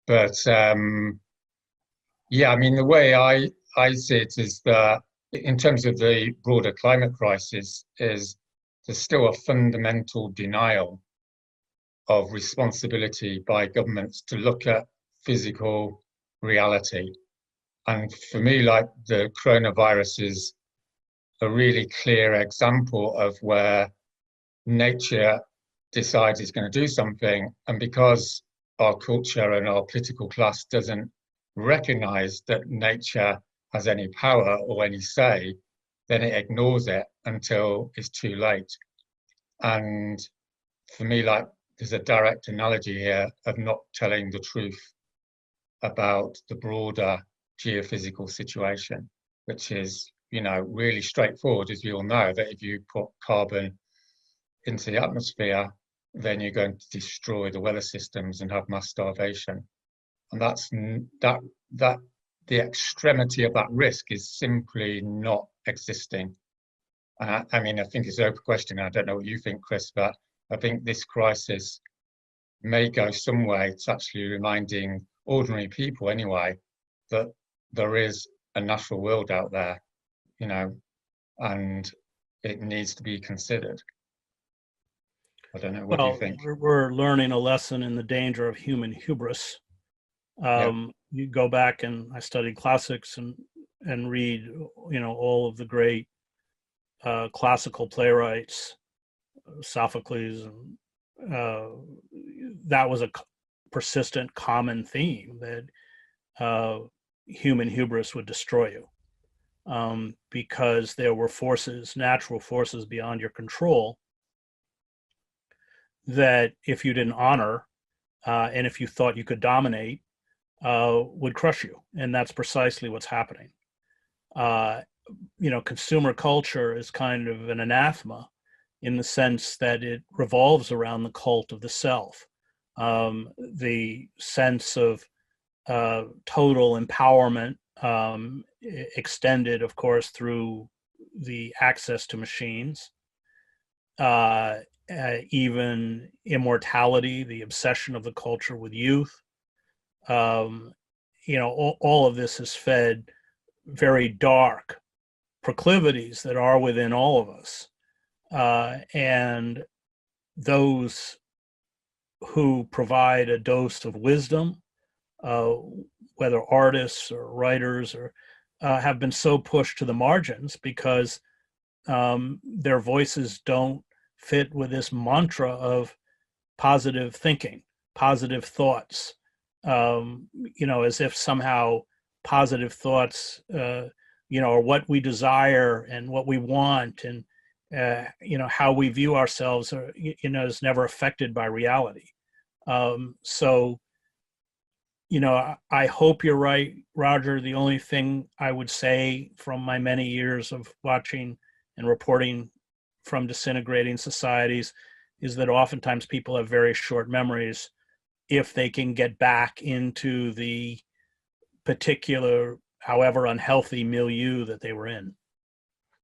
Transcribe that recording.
But yeah, I mean, the way I see it is that in terms of the broader climate crisis, is there's still a fundamental denial of responsibility by governments to look at physical reality. And for me, like the coronavirus is a really clear example of where nature decides it's going to do something, and because our culture and our political class doesn't recognize that nature has any power or any say, then it ignores it until it's too late. And for me, like there's a direct analogy here of not telling the truth about the broader geophysical situation, which is, really straightforward, as we all know, that if you put carbon into the atmosphere, then you're going to destroy the weather systems and have mass starvation. And that the extremity of that risk is simply not existing. I mean, I think it's an open question. I don't know what you think, Chris, but I think this crisis may go some way to actually reminding ordinary people, anyway, that there is a natural world out there, and it needs to be considered. I don't know. What do you Well, think? we're learning a lesson in the danger of human hubris. Yeah. You go back, and I studied classics and read, all of the great classical playwrights, Sophocles, and that was a persistent common theme, that human hubris would destroy you, because there were natural forces beyond your control, that if you didn't honor, and if you thought you could dominate, would crush you. And that's precisely what's happening. Consumer culture is kind of an anathema in the sense that it revolves around the cult of the self, the sense of total empowerment, extended, of course, through the access to machines, even immortality, the obsession of the culture with youth. All of this has fed very dark proclivities that are within all of us. And those who provide a dose of wisdom, whether artists or writers, or have been so pushed to the margins because their voices don't fit with this mantra of positive thinking, positive thoughts, as if somehow positive thoughts, are what we desire and what we want, and how we view ourselves, is never affected by reality. So, I hope you're right, Roger. The only thing I would say from my many years of watching and reporting from disintegrating societies is that oftentimes people have very short memories if they can get back into the particular, however unhealthy, milieu that they were in.